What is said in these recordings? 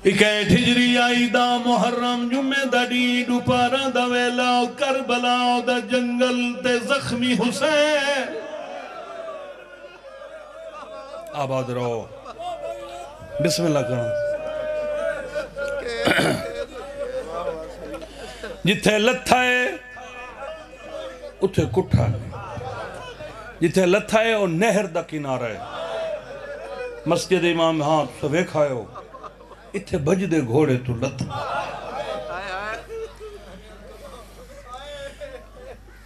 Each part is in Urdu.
اکیٹ ہجری آئی دا محرم جمعہ دا ڈیڈو پارا دا ویلا کربلا دا جنگل تے زخمی حسین آباد رہو بسم اللہ کرو جتھے لتھا ہے اتھے کٹھا ہے جتھے لتھا ہے اور نہر دا کنارہ ہے مسجد امام ہاں تو ویکھا ہے اتھے بج دے گھوڑے تو لتھا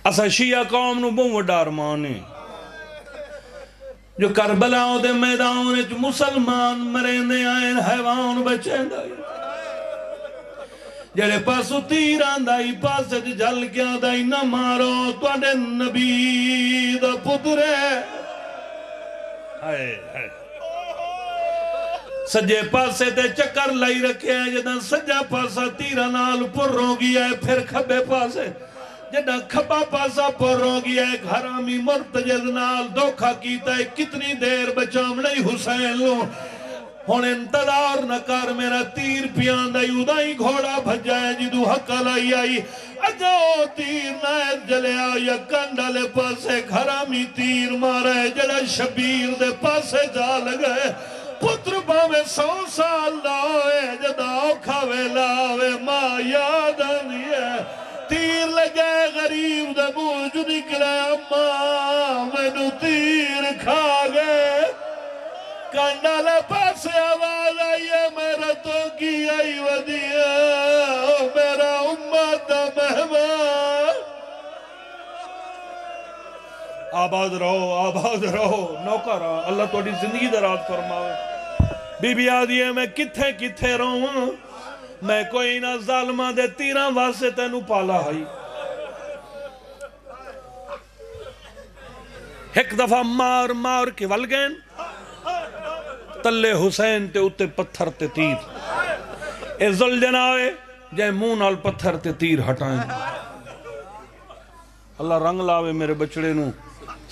اسا شیعہ قوم نو بہت وڈا ارمان ہے جو کربلا دے میدان وچ مسلمان مریندے آئے حیوان بچیں دائی جڑے پاسو تیر آندائی پاسے جل گیا دائی نہ مارو تواڈے نبی دا پترے سجے پاسے تے چکر لائی رکھے ہیں جدہ سجا پاسا تیرہ نال پر رو گیا ہے پھر کھبے پاسے جدہ کھبا پاسا پر رو گیا ہے حرامی مرتجد نال دھوکھا کیتا ہے کتنی دیر بچام نہیں حسین لوں ہون انتظار نہ کر میرا تیر پیان دائی ادائی گھوڑا بھجائے جدو حق لائی آئی اجاؤ تیر نائد جلے آیا کنڈالے پاسے حرامی تیر مارے جڑا شبیر دے پاسے جا لگئے پتر باوے 100 سال لاؤے جداؤ کھاوے لاوے ماں یاد آنیے تیر لگے غریب دے بوجھ نکلے ماں میں نو تیر کھا گئے کنڈالے پاسے آواز آئیے میرا تو کی آئی ودیا میرا امت مہمان آباد رہو نوکر اللہ توڑی زندگی درات فرماؤ بی بی آدھی ہے میں کتھے رہوں میں کوئی نہ ظالمہ دے تیرہ واسے تینو پالا ہائی ایک دفعہ مار کے والگین تلے حسین تے اتے پتھر تے تیر اے ذل جناوے جائے مون آل پتھر تے تیر ہٹائیں اللہ رنگ لاوے میرے بچڑے نو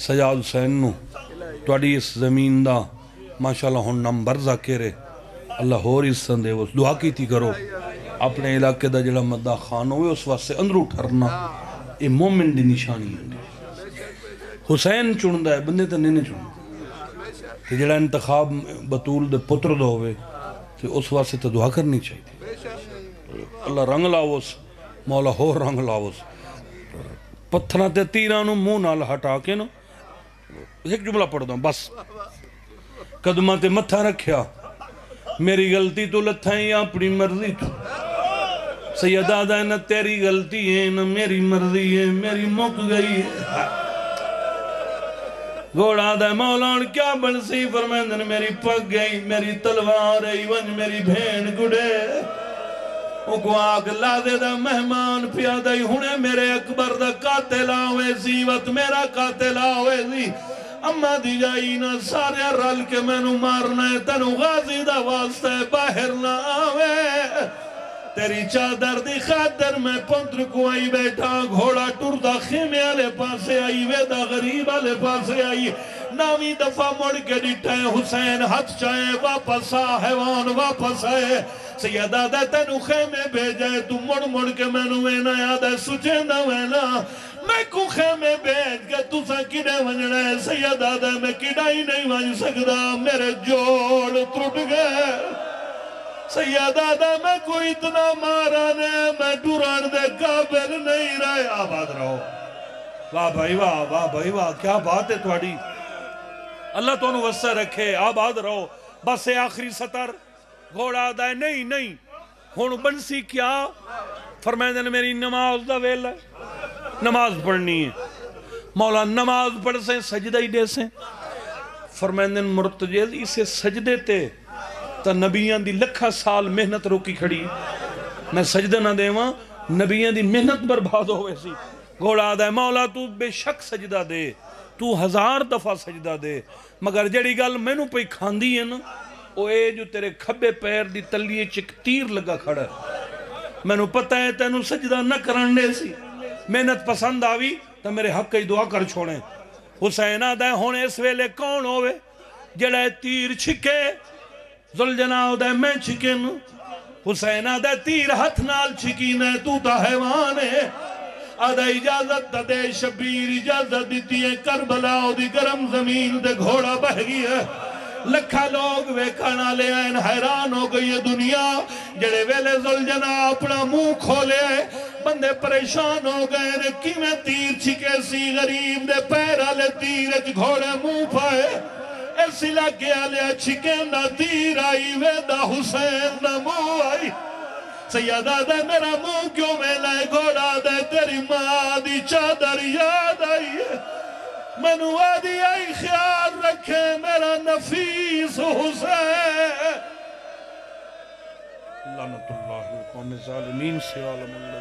سجاد حسین نو توڑی اس زمین دا ماشاءاللہ ہون نمبر ذاکرے اللہ ہور اس سندے وہ دعا کی تھی کرو اپنے علاقے دا جڑا مدہ خان ہوئے اس واسے اندرو ٹھرنا یہ مومن دی نشانی ہے حسین چندہ ہے بندے تا نہیں چندہ کہ جڑا انتخاب بطول دے پتر دو ہوئے کہ اس واسے تا دعا کرنی چاہیے اللہ رنگ لاؤس مولا ہو رنگ لاؤس پتھرہ تے تیرانو مون آل ہٹا کے نا ایک جملہ پڑھ دوں بس قدمہ تے متھا رکھیا میری غلطی تو لتھائیں یا اپنی مرضی تو سیدہ دا نہ تیری غلطی ہے نہ میری مرضی ہے میری موک گئی ہے گھوڑا دا مولان کیا بنسی فرمیندن میری پک گئی میری تلوار ایون میری بھین گڑے ان کو آگ لادے دا مہمان پیادائی ہونے میرے اکبر دا قاتل آوے زیوت میرا قاتل آوے زی اممہ دی جائی نا سارے رل کے میں نو مارنا ہے تنو غازی دا واسطہ باہر نہ آوے تیری چادر دی خاطر میں پندر کو آئی بیٹھا گھوڑا ٹردہ خیمے آلے پاسے آئی ویدہ غریب آلے پاسے آئی نامی دفعہ مڑ کے ڈٹھے حسین ہاتھ چاہے واپس آ حیوان واپس آئے سیدہ دے تینو خیمے بھیجے تو مڑ کے میں نو وینا یادے سچے نہ وینا میں کو خیمے بھیج کے تو سا کڑے ونجنے سیدہ دے میں کڑا ہی نہیں ونج سکتا میرے جوڑ ٹوٹ گئے سیدہ دے میں کوئی اتنا مارانے میں ڈوران دے قابل نہیں رہے آباد رہو واہ بھائی واہ کیا بات ہے تھوڑی اللہ تو انہوں وسع رکھے آباد رہو بس آخری سطر گھوڑا دائے نہیں ہون بنسی کیا فرمائندن میری نماز دا ویل ہے نماز پڑھنی ہے مولا نماز پڑھ سے سجدہ ہی دے سے فرمائندن مرتجز اسے سجدے تے تا نبیان دی لکھا سال محنت روکی کھڑی میں سجدہ نہ دے وہاں نبیان دی محنت برباد ہوئے سی گھوڑا دائے مولا تو بے شک سجدہ دے تو 1000 دفعہ سجدہ دے مگر جڑی گل میں نو پہ کھاندی ہے نا او اے جو تیرے کھبے پیر دی تلیے چک تیر لگا کھڑا ہے میں نو پتہ ہے تینو سجدہ نہ کرنے سی محنت پسند آوی تو میرے حق کی دعا کر چھوڑیں حسین آدھائے ہونے اس ویلے کون ہوئے جڑے تیر چھکے ذوالجناح دے میں چھکن حسین آدھے تیر ہتھ نال چھکینے تو تا حیوان ہے آدھے اجازت دے شبیر اجازت دیتی ہے کربلا دی گرم زمین دے گھوڑا بہ گئی ہے لکھا لوگ ویکھانا لے آئین حیران ہو گئی ہے دنیا جڑے ویلے زلجنہ اپنا منہ کھولے آئے بندے پریشان ہو گئے نے کی میں تیر چھکے سی غریب دے پیرہ لے تیر اچ گھوڑے منہ پائے ایسی لگے آلے چھکے نہ تیر آئی ویدہ حسین نہ منہ آئی سیدہ دے میرا منہ کیوں میں لائے گھوڑا دے تیری ماں دی چادر یاد آئی ہے منو آدھی آئی خیال رکھے میرا نفیس حسین لعنت اللہ قوم ظالمین سے عالم اللہ